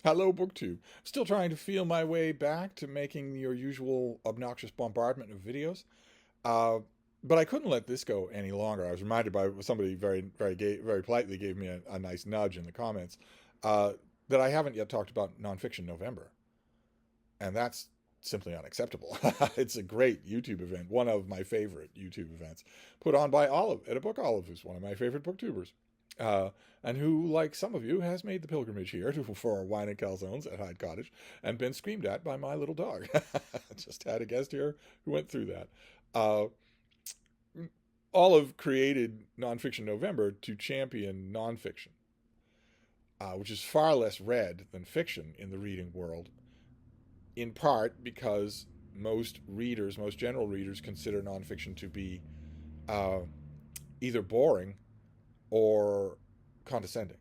Hello, BookTube. Still trying to feel my way back to making your usual obnoxious bombardment of videos. Uh, but I couldn't let this go any longer. I was reminded by somebody very politely gave me a nice nudge in the comments uh, that I haven't yet talked about Nonfiction November. And that's simply unacceptable. It's a great YouTube event, one of my favorite YouTube events, put on by Olive at a Book Olive, who's one of my favorite booktubers. Uh, and who, like some of you, has made the pilgrimage here for wine and calzones at Hyde Cottage and been screamed at by my little dog. Just had a guest here who went through that. Uh, Olive created Nonfiction November to champion nonfiction, which is far less read than fiction in the reading world, in part because most general readers, consider nonfiction to be uh, either boring or condescending.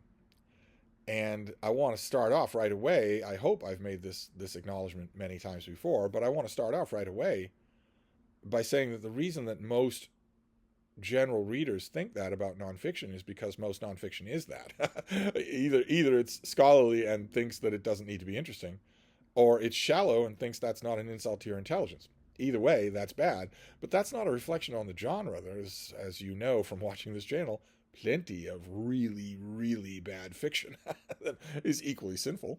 And I want to start off right away. I hope I've made this acknowledgement many times before, but I want to start off right away by saying that the reason that most general readers think that about nonfiction is because most nonfiction is that. Either it's scholarly and thinks that it doesn't need to be interesting, or it's shallow and thinks that's not an insult to your intelligence. Either way, that's bad, but that's not a reflection on the genre. There's, as you know from watching this channel, plenty of really, really bad fiction that is equally sinful.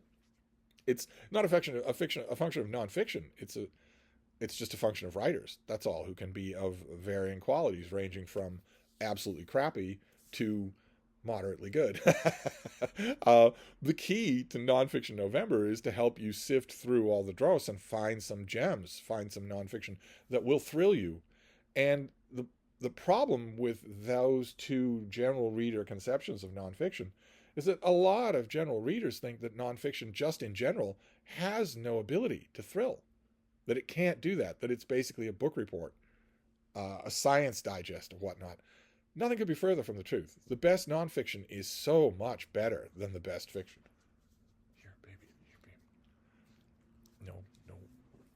It's not a function of nonfiction. It's just a function of writers. That's all, who can be of varying qualities, ranging from absolutely crappy to moderately good. The key to Nonfiction November is to help you sift through all the dross and find some gems, find some nonfiction that will thrill you. And the problem with those two general reader conceptions of nonfiction is that a lot of general readers think that nonfiction, just in general, has no ability to thrill, that it can't do that it's basically a book report, a science digest, or whatnot. Nothing could be further from the truth. The best nonfiction is so much better than the best fiction. Here, baby. Here, baby. No, no.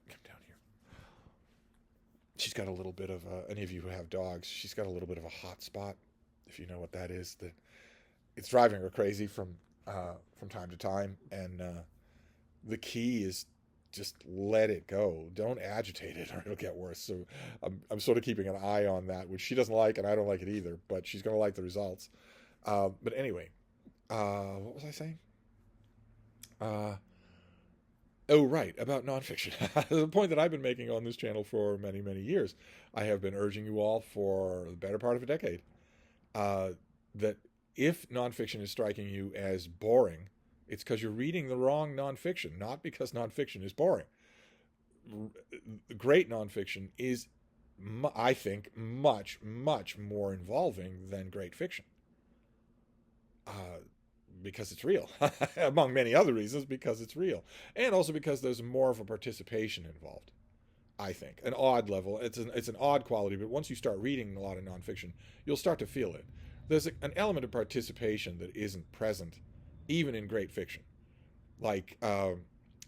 Come down here. She's got a little bit of, any of you who have dogs, she's got a little bit of a hot spot, if you know what that is. That it's driving her crazy from time to time. And the key is just let it go. Don't agitate it or it'll get worse. So I'm sort of keeping an eye on that, which she doesn't like, and I don't like it either, but she's going to like the results. But anyway, what was I saying? Oh, right, about nonfiction. The point that I've been making on this channel for many, many years. I have been urging you all for the better part of a decade that if nonfiction is striking you as boring, it's because you're reading the wrong nonfiction, not because nonfiction is boring. Great nonfiction is, I think, much, much more involving than great fiction. Because it's real, among many other reasons, because it's real. And also because there's more of a participation involved, I think. An odd level. It's an odd quality, but once you start reading a lot of nonfiction, you'll start to feel it. There's an element of participation that isn't present even in great fiction. Like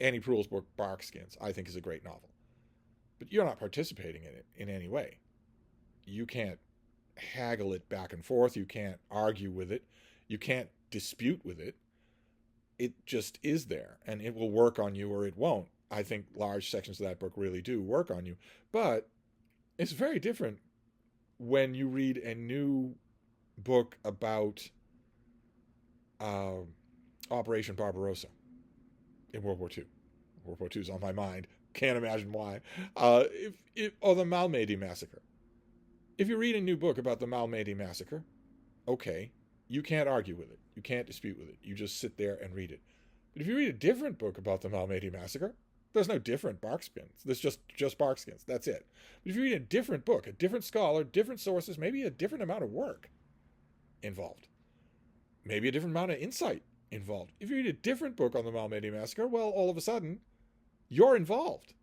Annie Proulx's book Barkskins, I think, is a great novel. But you're not participating in it in any way. You can't haggle it back and forth. You can't argue with it. You can't dispute with it. It just is there, and it will work on you or it won't. I think large sections of that book really do work on you. But it's very different when you read a new book about Operation Barbarossa in World War II. World War II is on my mind. Can't imagine why. Or the Malmedy Massacre. If you read a new book about the Malmedy Massacre, okay, you can't argue with it. You can't dispute with it. You just sit there and read it. But if you read a different book about the Malmedy Massacre, there's no different Barkskins. There's just Barkskins. That's it. But if you read a different book, a different scholar, different sources, maybe a different amount of work involved, maybe a different amount of insight involved. If you read a different book on the Malmedy Massacre, well, all of a sudden, you're involved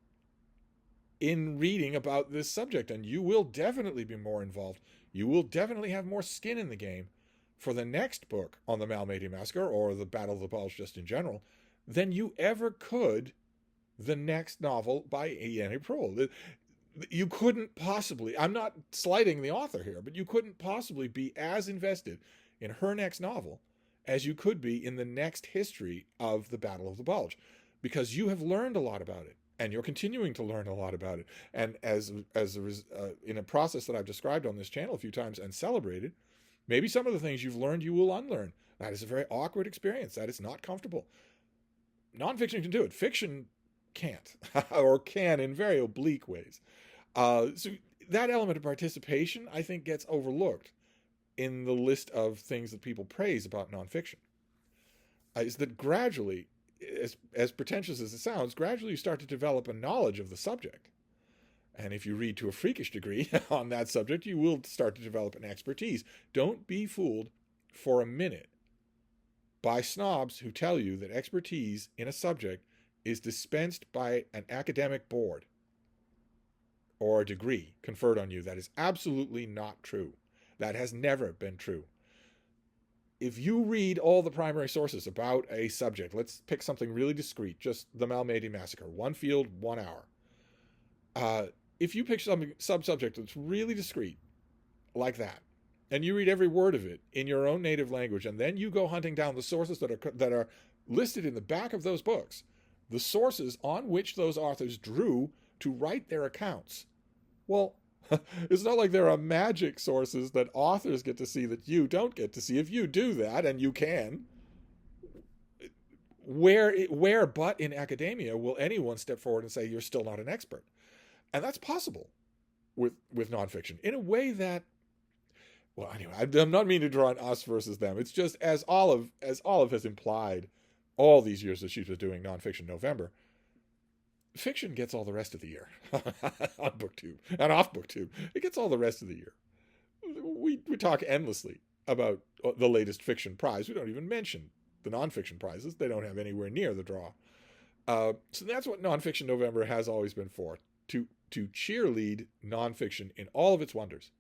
in reading about this subject, and you will definitely be more involved. You will definitely have more skin in the game for the next book on the Malmedy Massacre or the Battle of the Bulge just in general than you ever could the next novel by Annie Proulx. You couldn't possibly, I'm not slighting the author here, but you couldn't possibly be as invested in her next novel as you could be in the next history of the Battle of the Bulge, because you have learned a lot about it, and you're continuing to learn a lot about it. And in a process that I've described on this channel a few times and celebrated, maybe some of the things you've learned you will unlearn. That is a very awkward experience. That is not comfortable. Nonfiction can do it. Fiction can't, or can in very oblique ways. So that element of participation, I think, gets overlooked in the list of things that people praise about nonfiction. Is that gradually, as pretentious as it sounds, gradually you start to develop a knowledge of the subject. And if you read to a freakish degree on that subject, you will start to develop an expertise. Don't be fooled for a minute by snobs who tell you that expertise in a subject is dispensed by an academic board or a degree conferred on you. That is absolutely not true. That has never been true. If you read all the primary sources about a subject, let's pick something really discrete, just the Malmedy Massacre, one field, 1 hour. If you pick some sub-subject that's really discrete, like that, and you read every word of it in your own native language, and then you go hunting down the sources that are listed in the back of those books, the sources on which those authors drew to write their accounts, well, it's not like there are magic sources that authors get to see that you don't get to see. If you do that, and you can, where but in academia will anyone step forward and say you're still not an expert? And that's possible with nonfiction in a way that, well, anyway, I'm not meaning to draw an us versus them. It's just as Olive has implied all these years that she's been doing Nonfiction November, fiction gets all the rest of the year on BookTube and off BookTube. It gets all the rest of the year. We talk endlessly about the latest fiction prize. We don't even mention the nonfiction prizes. They don't have anywhere near the draw. So that's what Nonfiction November has always been for, to cheerlead nonfiction in all of its wonders,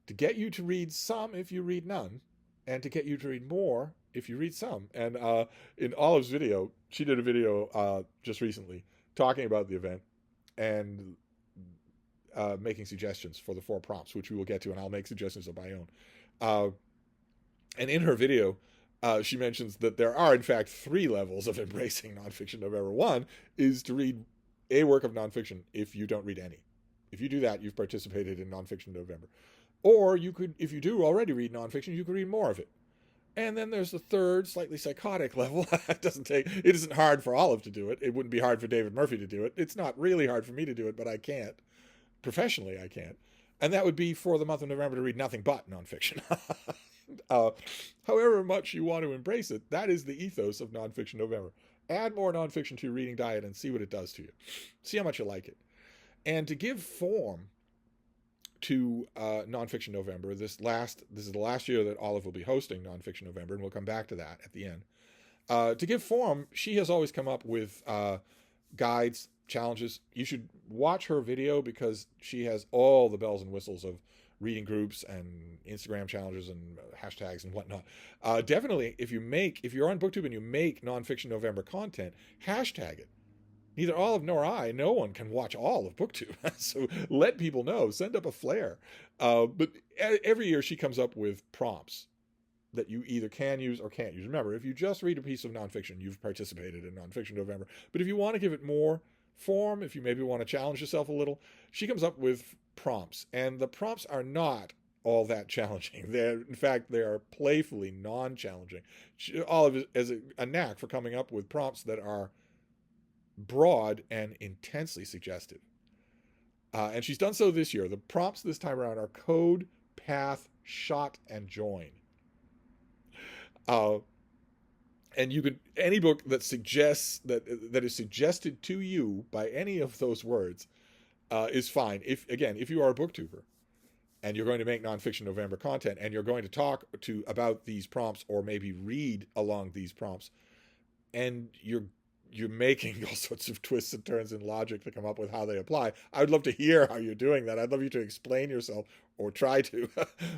to get you to read some if you read none, and to get you to read more if you read some. And in Olive's video, she did a video just recently talking about the event and making suggestions for the 4 prompts, which we will get to, and I'll make suggestions of my own. And in her video, she mentions that there are, in fact, 3 levels of embracing Nonfiction November. One is to read a work of nonfiction if you don't read any. If you do that, you've participated in Nonfiction November. Or you could, if you do already read nonfiction, you could read more of it. And then there's the third, slightly psychotic level. It isn't hard for Olive to do it. It wouldn't be hard for David Murphy to do it. It's not really hard for me to do it, but I can't. Professionally, I can't. And that would be for the month of November to read nothing but nonfiction. However much you want to embrace it, that is the ethos of Nonfiction November. Add more nonfiction to your reading diet and see what it does to you. See how much you like it. And to give form to Nonfiction November, this is the last year that Olive will be hosting Nonfiction November, and we'll come back to that at the end. To give form, she has always come up with guides, challenges. You should watch her video because she has all the bells and whistles of reading groups and Instagram challenges and hashtags and whatnot. Definitely, if you're on BookTube and you make Nonfiction November content, hashtag it. Neither Olive nor I, no one can watch all of BookTube. So let people know, send up a flare. But every year she comes up with prompts that you either can use or can't use. Remember, if you just read a piece of nonfiction, you've participated in Nonfiction November. But if you want to give it more form, if you maybe want to challenge yourself a little, she comes up with prompts. And the prompts are not all that challenging. In fact, they are playfully non-challenging. Olive has a knack for coming up with prompts that are broad and intensely suggestive. And she's done so this year. The prompts this time around are code, path, shot, and join. And you could, any book that suggests that is suggested to you by any of those words is fine. If you are a booktuber and you're going to make Nonfiction November content and you're going to talk about these prompts or maybe read along these prompts, and you're making all sorts of twists and turns in logic to come up with how they apply, I would love to hear how you're doing that. I'd love you to explain yourself or try to.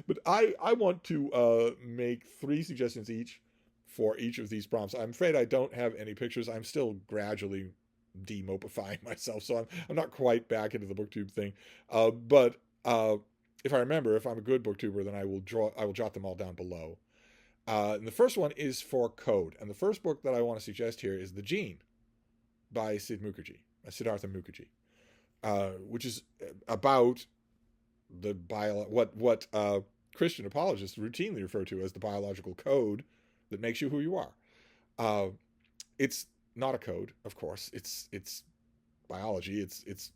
But I want to make 3 suggestions each for each of these prompts. I'm afraid I don't have any pictures. I'm still gradually demopifying myself, so I'm not quite back into the BookTube thing. But if I remember, if I'm a good booktuber, then I will jot them all down below. And the first one is for code. And the first book that I want to suggest here is The Gene by Siddhartha Mukherjee, which is about what Christian apologists routinely refer to as the biological code that makes you who you are. It's not a code, of course. It's biology. It's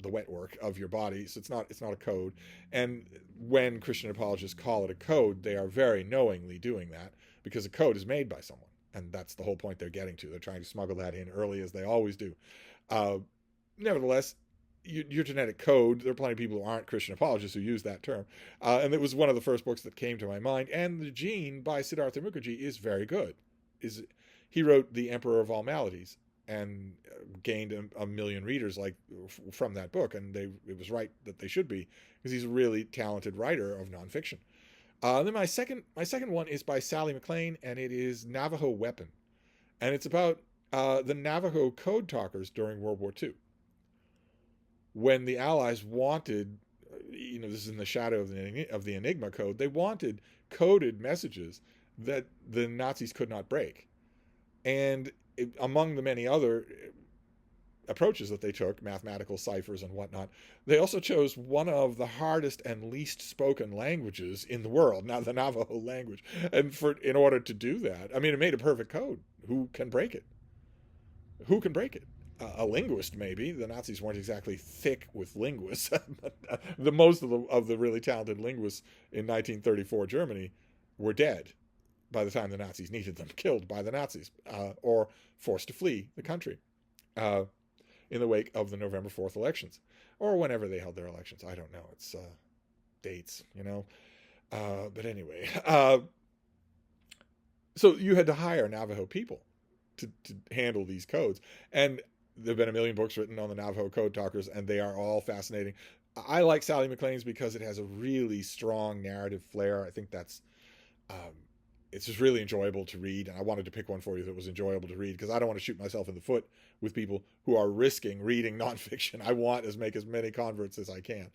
the wet work of your body. So it's not a code. And when Christian apologists call it a code, they are very knowingly doing that, because a code is made by someone. And that's the whole point they're getting to. They're trying to smuggle that in early, as they always do. Nevertheless, your genetic code, there are plenty of people who aren't Christian apologists who use that term. And it was one of the first books that came to my mind. And The Gene by Siddhartha Mukherjee is very good. He wrote The Emperor of All Maladies and gained a million readers from that book. And it was right that they should be, because he's a really talented writer of nonfiction. Then my second one is by Sally McLean, and it is Navajo Weapon. And it's about the Navajo code talkers during World War II. When the Allies wanted, this is in the shadow of the Enigma code, they wanted coded messages that the Nazis could not break. And among the many other approaches that they took, mathematical ciphers and whatnot, they also chose one of the hardest and least spoken languages in the world, now the Navajo language. And in order to do that, it made a perfect code. Who can break it? Who can break it? A linguist, maybe. The Nazis weren't exactly thick with linguists. The most of the really talented linguists in 1934 Germany were dead by the time the Nazis needed them, killed by the Nazis, or forced to flee the country in the wake of the November 4th elections, or whenever they held their elections. I don't know. It's dates, But anyway, so you had to hire Navajo people to handle these codes. And there have been a million books written on the Navajo code talkers, and they are all fascinating. I like Sally McLean's because it has a really strong narrative flair. I think that's it's just really enjoyable to read, and I wanted to pick one for you that was enjoyable to read, because I don't want to shoot myself in the foot with people who are risking reading nonfiction. I want to make as many converts as I can.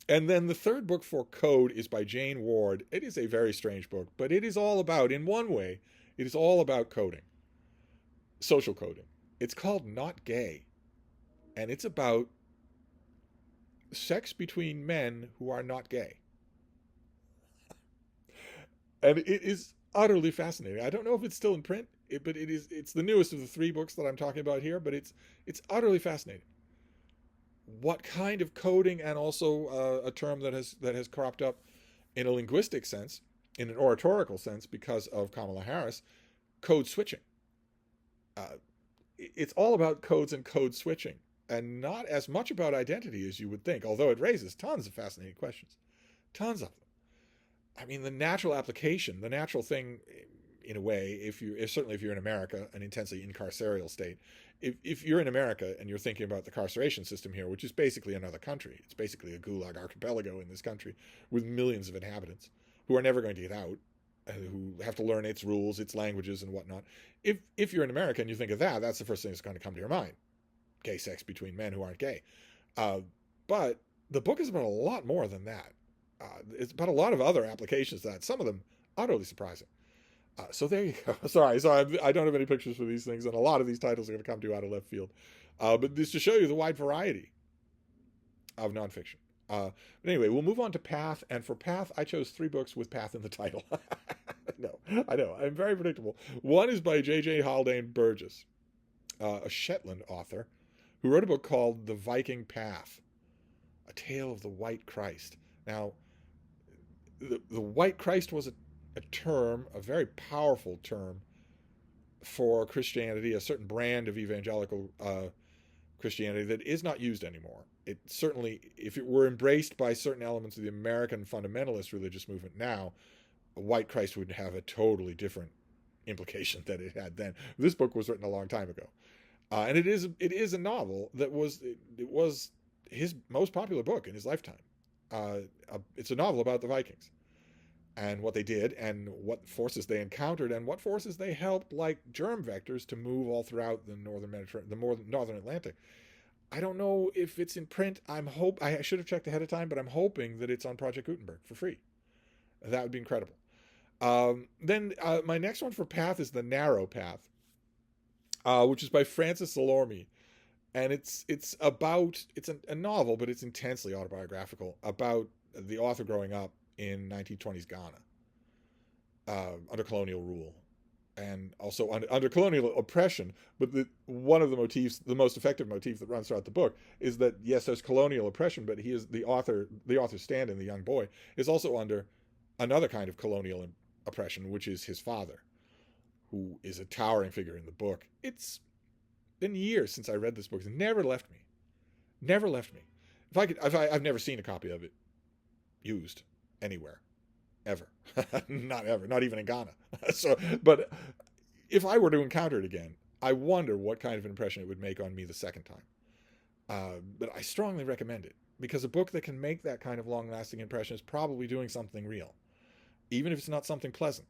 And then the third book for code is by Jane Ward. It is a very strange book, but it is all about, in one way, it is all about coding, social coding. It's called Not Gay, and it's about sex between men who are not gay. And it is utterly fascinating. I don't know if it's still in print, but it's the newest of the three books that I'm talking about here, but it's utterly fascinating. What kind of coding, and also a term that has cropped up in a linguistic sense, in an oratorical sense, because of Kamala Harris, code switching. It's all about codes and code switching, and not as much about identity as you would think, although it raises tons of fascinating questions. Tons of them. The natural application, the natural thing, in a way, certainly if you're in America, an intensely incarceral state, if you're in America and you're thinking about the carceration system here, which is basically another country, it's basically a gulag archipelago in this country with millions of inhabitants who are never going to get out, who have to learn its rules, its languages, and whatnot. If you're in America and you think of that, that's the first thing that's going to come to your mind: gay sex between men who aren't gay. But the book is about a lot more than that. It's about a lot of other applications to that, some of them utterly surprising. So there you go. Sorry, I don't have any pictures for these things, and a lot of these titles are going to come to you out of left field. But this to show you the wide variety of nonfiction. But anyway, we'll move on to Path, and for Path, I chose 3 books with Path in the title. No, I know, I'm very predictable. One is by J.J. Haldane Burgess, a Shetland author, who wrote a book called The Viking Path, A Tale of the White Christ. Now, the White Christ was a term, a very powerful term for Christianity, a certain brand of evangelical Christianity that is not used anymore. It certainly, if it were embraced by certain elements of the American fundamentalist religious movement now, a White Christ would have a totally different implication than it had then. This book was written a long time ago. And it is a novel that was his most popular book in his lifetime. It's a novel about the Vikings and what they did and what forces they encountered and what forces they helped, like germ vectors, to move all throughout the northern Mediterranean, the northern Atlantic. I don't know if it's in print. I should have checked ahead of time, but I'm hoping that it's on Project Gutenberg for free. That would be incredible. Then my next one for path is The Narrow Path, which is by Francis Salormi, and it's a novel, but it's intensely autobiographical about the author growing up in 1920s Ghana, under colonial rule, and also under colonial oppression. But one of the motifs, the most effective motif that runs throughout the book, is that yes, there's colonial oppression, but he is the author. The author Stanton, the young boy, is also under another kind of colonial oppression, which is his father, who is a towering figure in the book. It's been years since I read this book. It never left me. Never left me. I've never seen a copy of it used anywhere, ever. Not ever. Not even in Ghana. But if I were to encounter it again, I wonder what kind of impression it would make on me the second time. But I strongly recommend it, because a book that can make that kind of long-lasting impression is probably doing something real, even if it's not something pleasant.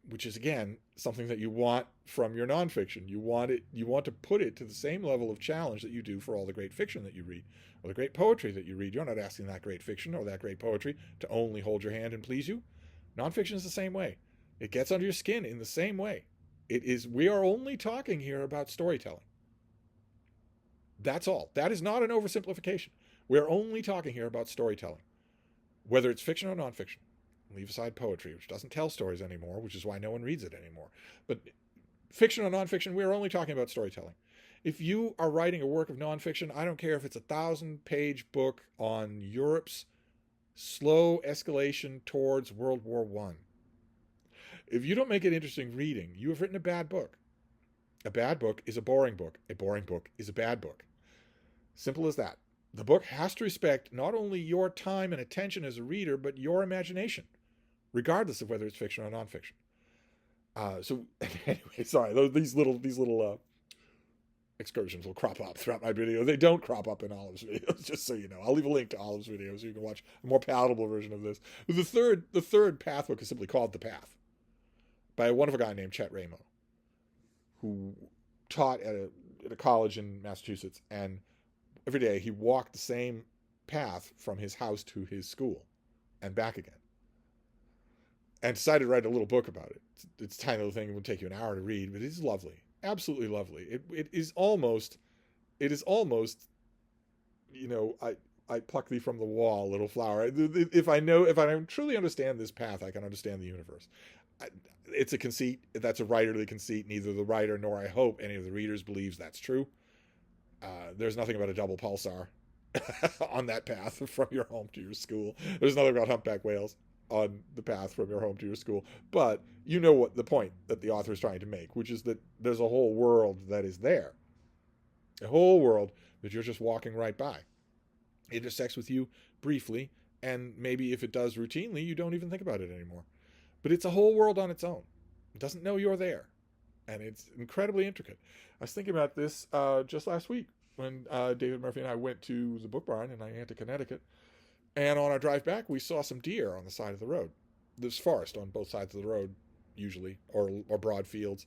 Which is, again, something that you want from your nonfiction. You want to put it to the same level of challenge that you do for all the great fiction that you read, or the great poetry that you read. You're not asking that great fiction or that great poetry to only hold your hand and please you. Nonfiction is the same way. It gets under your skin in the same way. We are only talking here about storytelling. That's all. That is not an oversimplification. We are only talking here about storytelling, whether it's fiction or nonfiction. Leave aside poetry, which doesn't tell stories anymore, which is why no one reads it anymore. But fiction or nonfiction, we're only talking about storytelling. If you are writing a work of nonfiction, I don't care if it's a 1,000-page book on Europe's slow escalation towards World War I. If you don't make it interesting reading, you have written a bad book. A bad book is a boring book. A boring book is a bad book. Simple as that. The book has to respect not only your time and attention as a reader, but your imagination, regardless of whether it's fiction or nonfiction. So anyway, sorry, these little excursions will crop up throughout my video. They don't crop up in Olive's videos, just so you know. I'll leave a link to Olive's video so you can watch a more palatable version of this. The third Path book is simply called The Path, by a wonderful guy named Chet Ramo, who taught at a college in Massachusetts, and every day he walked the same path from his house to his school and back again, and decided to write a little book about it. It's a tiny little thing. It would take you an hour to read, but it's lovely. Absolutely lovely. It is almost, you know, I pluck thee from the wall, little flower. If I truly understand this path, I can understand the universe. It's a conceit. That's a writerly conceit. Neither the writer nor, I hope, any of the readers believes that's true. There's nothing about a double pulsar on that path from your home to your school. There's nothing about humpback whales on the path from your home to your school. But you know what the point that the author is trying to make, which is that there's a whole world that is there. A whole world that you're just walking right by. It intersects with you briefly, and maybe if it does routinely, you don't even think about it anymore. But it's a whole world on its own. It doesn't know you're there. And it's incredibly intricate. I was thinking about this just last week when David Murphy and I went to the Book Barn in Niantic, Connecticut. And on our drive back, we saw some deer on the side of the road. There's forest on both sides of the road, usually, or broad fields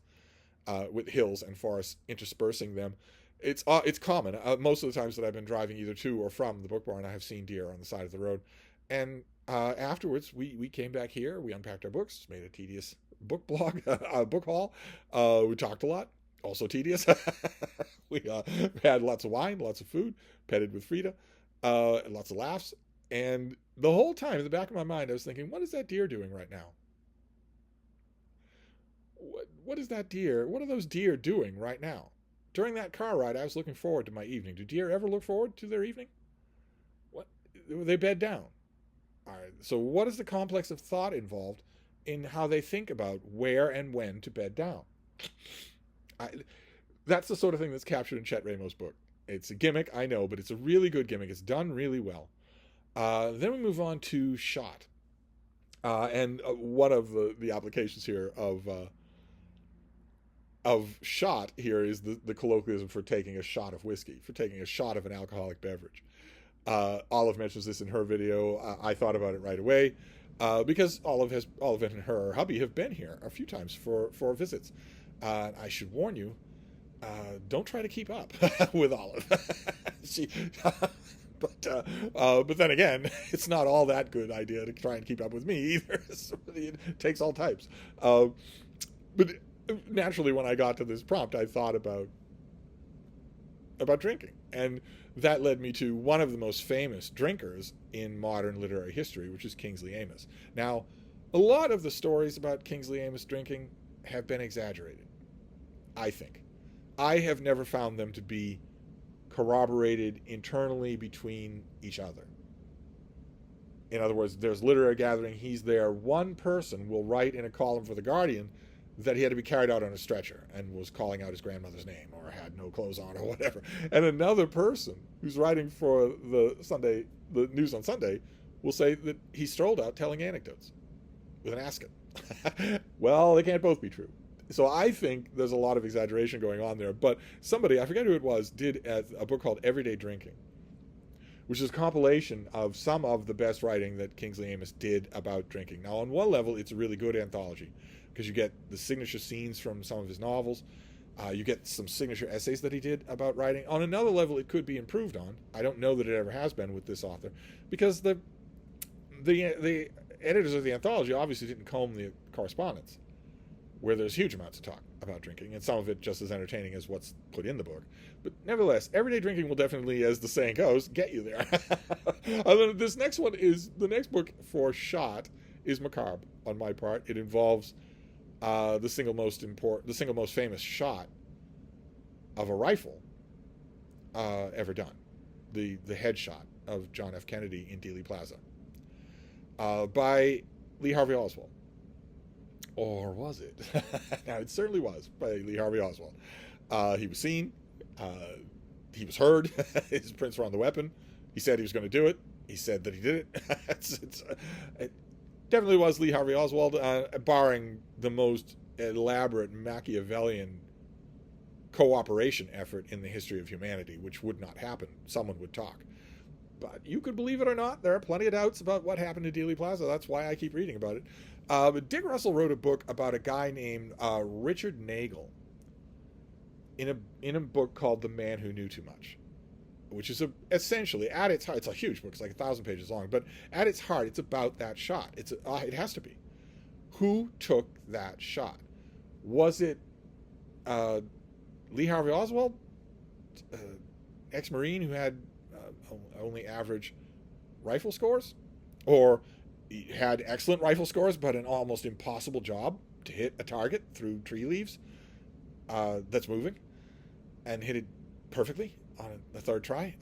with hills and forests interspersing them. It's common. Most of the times that I've been driving either to or from the Book Barn, I have seen deer on the side of the road. And afterwards, we came back here. We unpacked our books, made a tedious book blog, book haul. We talked a lot, also tedious. We had lots of wine, lots of food, petted with Frida, lots of laughs. And the whole time in the back of my mind, I was thinking, what is that deer doing right now? What is that deer? What are those deer doing right now? During that car ride, I was looking forward to my evening. Do deer ever look forward to their evening? What? They bed down. All right. So what is the complex of thought involved in how they think about where and when to bed down? That's the sort of thing that's captured in Chet Ramo's book. It's a gimmick, I know, but it's a really good gimmick. It's done really well. Then we move on to shot. And one of the applications here of shot here is the colloquialism for taking a shot of whiskey, for taking a shot of an alcoholic beverage. Olive mentions this in her video. I thought about it right away because Olive and her hubby have been here a few times for visits. I should warn you, don't try to keep up with Olive. but then again, it's not all that good idea to try and keep up with me either. So it takes all types. But naturally, when I got to this prompt, I thought about drinking, and that led me to one of the most famous drinkers in modern literary history, which is Kingsley Amis. Now, a lot of the stories about Kingsley Amis drinking have been exaggerated, I think. I have never found them to be corroborated internally between each other. In other words, there's literary gathering, he's there. One person will write in a column for The Guardian that he had to be carried out on a stretcher and was calling out his grandmother's name or had no clothes on or whatever. And another person who's writing for the News on Sunday, will say that he strolled out telling anecdotes with an ascot. Well, they can't both be true. So I think there's a lot of exaggeration going on there. But somebody, I forget who it was, did a book called Everyday Drinking, which is a compilation of some of the best writing that Kingsley Amis did about drinking. Now, on one level, it's a really good anthology, because you get the signature scenes from some of his novels. You get some signature essays that he did about writing. On another level, it could be improved on. I don't know that it ever has been with this author, because the editors of the anthology obviously didn't comb the correspondence, where there's huge amounts of talk about drinking, and some of it just as entertaining as what's put in the book. But nevertheless, Everyday Drinking will definitely, as the saying goes, get you there. This next one is, the next book for shot is macabre on my part. It involves the single most famous shot of a rifle ever done, the headshot of John F. Kennedy in Dealey Plaza, by Lee Harvey Oswald. Or was it? Now, it certainly was by Lee Harvey Oswald. He was seen. He was heard. His prints were on the weapon. He said he was going to do it. He said that he did it. It definitely was Lee Harvey Oswald, barring the most elaborate Machiavellian cooperation effort in the history of humanity, which would not happen. Someone would talk. But you could believe it or not, there are plenty of doubts about what happened to Dealey Plaza. That's why I keep reading about it. But Dick Russell wrote a book about a guy named Richard Nagel in a book called The Man Who Knew Too Much, which is essentially, at its heart, it's a huge book, it's like 1,000 pages long, but at its heart, it's about that shot. It has to be. Who took that shot? Was it Lee Harvey Oswald, ex-Marine who had only average rifle scores? Or he had excellent rifle scores, but an almost impossible job to hit a target through tree leaves that's moving, and hit it perfectly on a third try?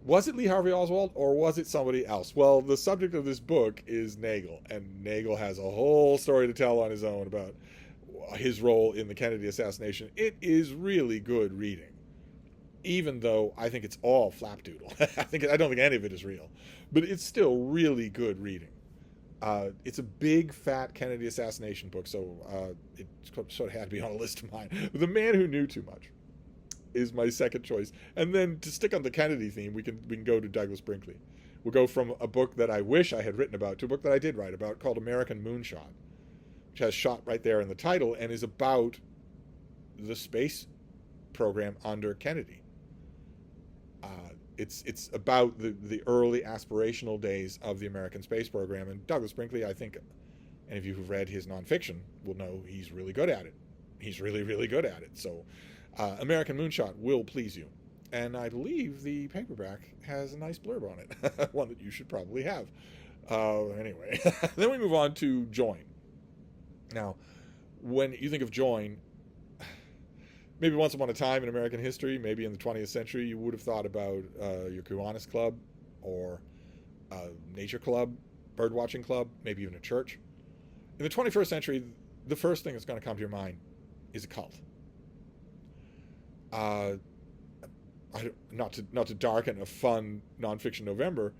Was it Lee Harvey Oswald, or was it somebody else? Well, the subject of this book is Nagel, and Nagel has a whole story to tell on his own about his role in the Kennedy assassination. It is really good reading, even though I think it's all flapdoodle. I don't think any of it is real, but it's still really good reading. It's a big, fat Kennedy assassination book, so it sort of had to be on a list of mine. The Man Who Knew Too Much is my second choice. And then to stick on the Kennedy theme, we can go to Douglas Brinkley. We'll go from a book that I wish I had written about to a book that I did write about called American Moonshot, which has shot right there in the title and is about the space program under Kennedy. It's about the early aspirational days of the American space program. And Douglas Brinkley, I think any of you who've read his nonfiction will know he's really good at it. He's really, really good at it. So American Moonshot will please you. And I believe the paperback has a nice blurb on it, one that you should probably have. Anyway, then we move on to Join. Now, when you think of Join, maybe once upon a time in American history, maybe in the 20th century, you would have thought about your Kiwanis Club or nature club, birdwatching club, maybe even a church. In the 21st century, the first thing that's going to come to your mind is a cult. Not to darken a fun nonfiction November,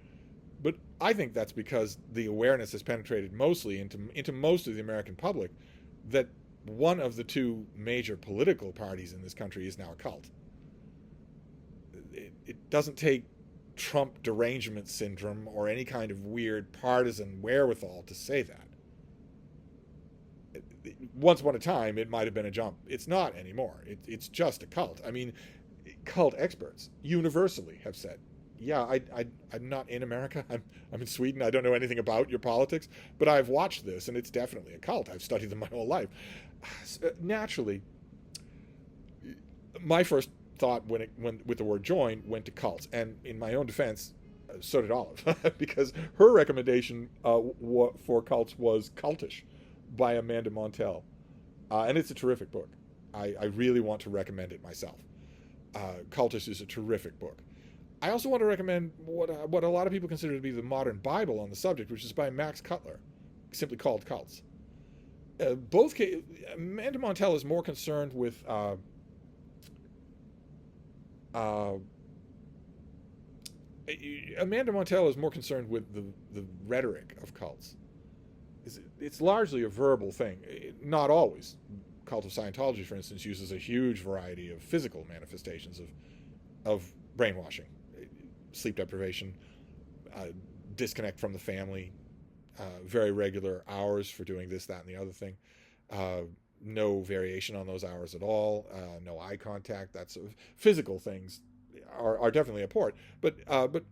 but I think that's because the awareness has penetrated mostly into most of the American public that one of the two major political parties in this country is now a cult. It doesn't take Trump derangement syndrome or any kind of weird partisan wherewithal to say that. Once upon a time, it might have been a jump. It's not anymore. It's just a cult. I mean, cult experts universally have said, yeah, I'm not in America. I'm in Sweden. I don't know anything about your politics, but I've watched this, and it's definitely a cult. I've studied them my whole life. Naturally, my first thought when with the word join went to cults, and in my own defense, so did Olive, because her recommendation for cults was Cultish by Amanda Montell, and it's a terrific book. I really want to recommend it myself. Cultish is a terrific book. I also want to recommend what a lot of people consider to be the modern Bible on the subject, which is by Max Cutler, simply called Cults. Amanda Montell is more concerned with Amanda Montell is more concerned with the rhetoric of cults. It's largely a verbal thing, not always. Cult of Scientology, for instance, uses a huge variety of physical manifestations of brainwashing, sleep deprivation, disconnect from the family, very regular hours for doing this, that, and the other thing. No variation on those hours at all. No eye contact. That's physical things are definitely important. But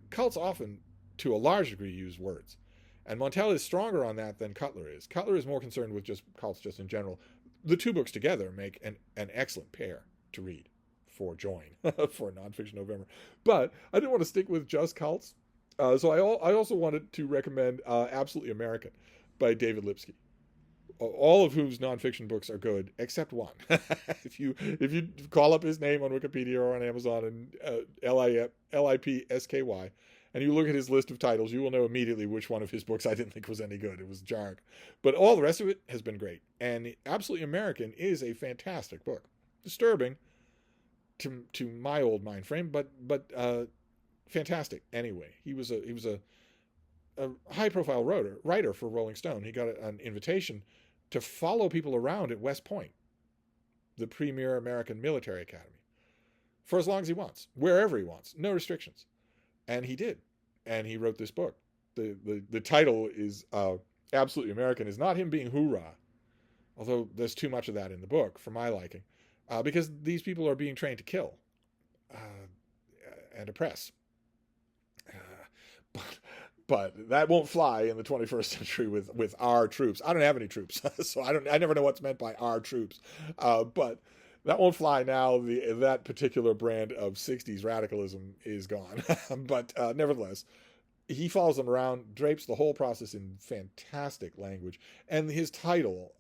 cults often, to a large degree, use words. And Montell is stronger on that than Cutler is. Cutler is more concerned with just cults just in general. The two books together make an excellent pair to read for Join, for Nonfiction November. But I didn't want to stick with just cults. So I also wanted to recommend Absolutely American by David Lipsky, all of whose nonfiction books are good except one. If you call up his name on Wikipedia or on Amazon and Lipsky, and you look at his list of titles, you will know immediately which one of his books I didn't think was any good. It was jarg. But all the rest of it has been great. And Absolutely American is a fantastic book. Disturbing to my old mind frame, but fantastic anyway. He was a high profile writer for Rolling Stone. He got an invitation to follow people around at West Point, the premier American military academy, for as long as he wants, wherever he wants, no restrictions. And he did. And he wrote this book. The title is Absolutely American, is not him being hoorah, although there's too much of that in the book for my liking, because these people are being trained to kill and oppress. But that won't fly in the 21st century with our troops. I don't have any troops, so I never know what's meant by our troops. But that won't fly now. That particular brand of 60s radicalism is gone. But nevertheless, he follows them around, drapes the whole process in fantastic language. And his title,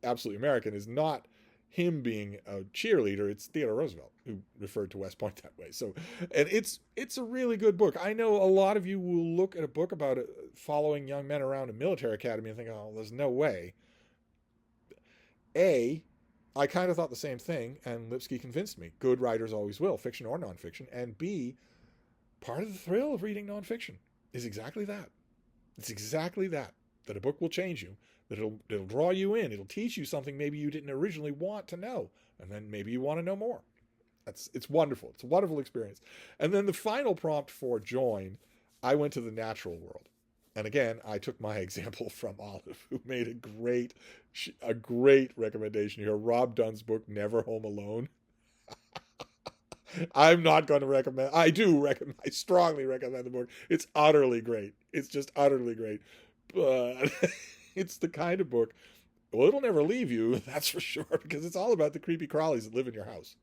Absolutely American, is not him being a cheerleader. It's Theodore Roosevelt who referred to West Point that way. So, and it's a really good book. I know a lot of you will look at a book about following young men around a military academy and think, oh, there's no way. I kind of thought the same thing, and Lipsky convinced me. Good writers always will, fiction or nonfiction. And B, part of the thrill of reading nonfiction is exactly that. It's exactly that a book will change you, that it'll draw you in, it'll teach you something maybe you didn't originally want to know, and then maybe you want to know more. It's wonderful. It's a wonderful experience. And then the final prompt for Join, I went to the natural world. And again, I took my example from Olive, who made a great recommendation here. Rob Dunn's book, Never Home Alone. I'm not going to recommend. I strongly recommend the book. It's utterly great. It's just utterly great. But it's the kind of book, well, it'll never leave you, that's for sure, because it's all about the creepy crawlies that live in your house.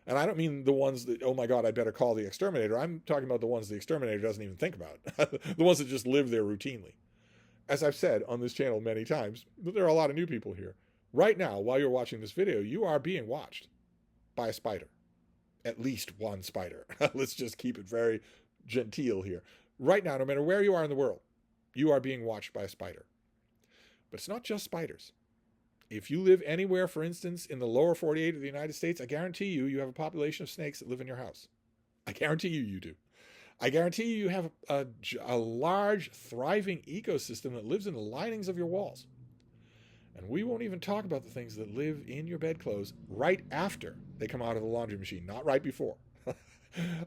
And I don't mean the ones that, oh my God, I better call the exterminator. I'm talking about the ones the exterminator doesn't even think about. The ones that just live there routinely. As I've said on this channel many times, there are a lot of new people here. Right now, while you're watching this video, you are being watched by a spider. At least one spider. Let's just keep it very genteel here. Right now, no matter where you are in the world, you are being watched by a spider. But it's not just spiders. If you live anywhere, for instance, in the lower 48 of the United States, I guarantee you have a population of snakes that live in your house. I guarantee you do. I guarantee you have a large, thriving ecosystem that lives in the linings of your walls. And we won't even talk about the things that live in your bedclothes right after they come out of the laundry machine, not right before.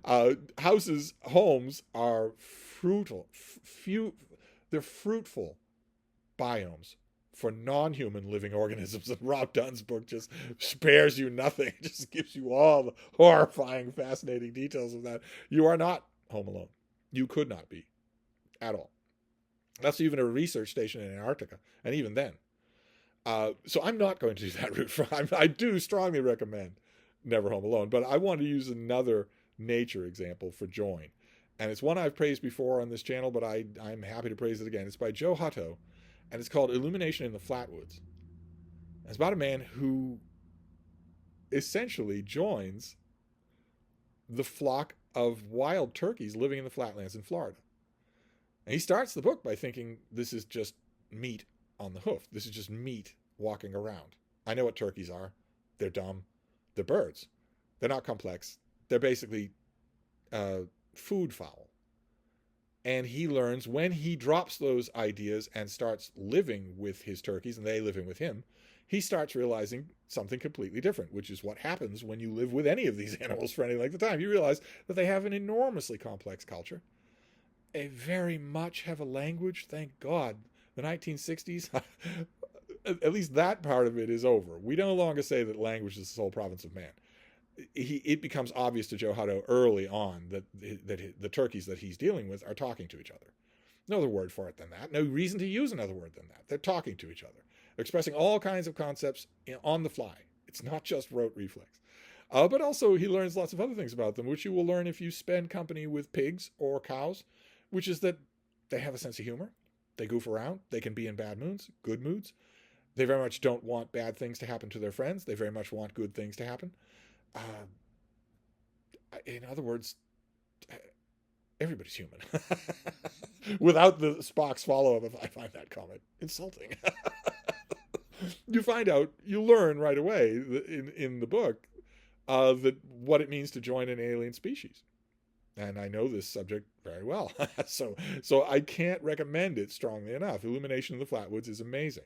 Homes are they're fruitful biomes for non-human living organisms. And Rob Dunn's book just spares you nothing. It just gives you all the horrifying, fascinating details of that. You are not home alone. You could not be at all. That's even a research station in Antarctica, and even then. So I'm not going to do that route. I do strongly recommend Never Home Alone, but I want to use another nature example for Join. And it's one I've praised before on this channel, but I'm happy to praise it again. It's by Joe Hutto, and it's called Illumination in the Flatwoods. It's about a man who essentially joins the flock of wild turkeys living in the flatlands in Florida. And he starts the book by thinking this is just meat on the hoof. This is just meat walking around. I know what turkeys are. They're dumb. They're birds. They're not complex. They're basically food fowl. And he learns when he drops those ideas and starts living with his turkeys, and they living with him, he starts realizing something completely different, which is what happens when you live with any of these animals for any length of time. You realize that they have an enormously complex culture. They very much have a language, thank God. The 1960s, at least that part of it is over. We no longer say that language is the sole province of man. It becomes obvious to Joe Hutto early on that the turkeys that he's dealing with are talking to each other. No other word for it than that. No reason to use another word than that. They're talking to each other. They're expressing all kinds of concepts on the fly. It's not just rote reflex. But also he learns lots of other things about them, which you will learn if you spend company with pigs or cows, which is that they have a sense of humor. They goof around. They can be in bad moods, good moods. They very much don't want bad things to happen to their friends. They very much want good things to happen. In other words, everybody's human. Without the Spock's follow-up, if I find that comment insulting. You find out, you learn right away in the book that what it means to join an alien species. And I know this subject very well. So I can't recommend it strongly enough. Illumination in the Flatwoods is amazing.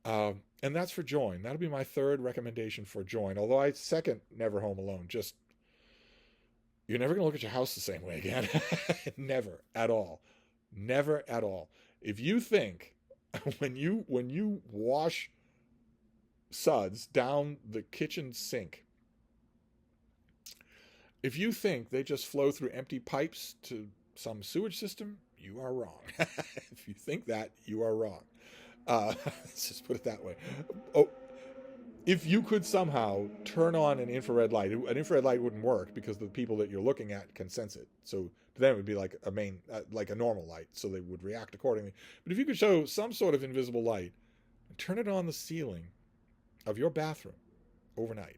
And that's for Join. That'll be my third recommendation for Join. Although I second Never Home Alone. Just, you're never going to look at your house the same way again. Never at all. Never at all. If you think when you wash suds down the kitchen sink, if you think they just flow through empty pipes to some sewage system, you are wrong. If you think that, you are wrong. Let's just put it that way. Oh, if you could somehow turn on an infrared light wouldn't work because the people that you're looking at can sense it. So to them it would be like a normal light, so they would react accordingly. But if you could show some sort of invisible light and turn it on the ceiling of your bathroom overnight,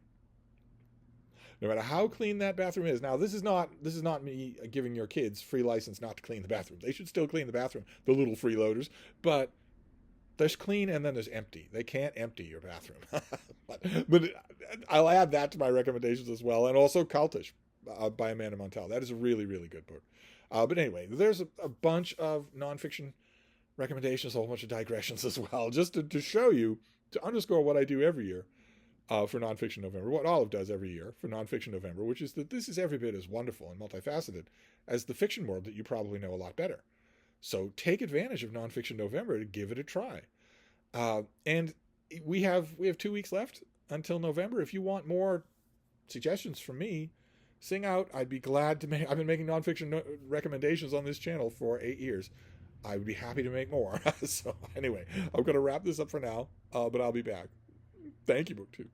no matter how clean that bathroom is. Now, this is not me giving your kids free license not to clean the bathroom. They should still clean the bathroom, the little freeloaders. But there's clean and then there's empty. They can't empty your bathroom. but I'll add that to my recommendations as well. And also Cultish by Amanda Montell. That is a really, really good book. But anyway, there's a bunch of nonfiction recommendations, a whole bunch of digressions as well, just to show you, to underscore what I do every year. For Nonfiction November, what Olive does every year for Nonfiction November, which is that this is every bit as wonderful and multifaceted as the fiction world that you probably know a lot better. So take advantage of Nonfiction November to give it a try. And we have 2 weeks left until November. If you want more suggestions from me, sing out. I'd be glad to make. I've been making nonfiction recommendations on this channel for 8 years. I would be happy to make more. So anyway, I'm going to wrap this up for now, but I'll be back. Thank you, BookTube.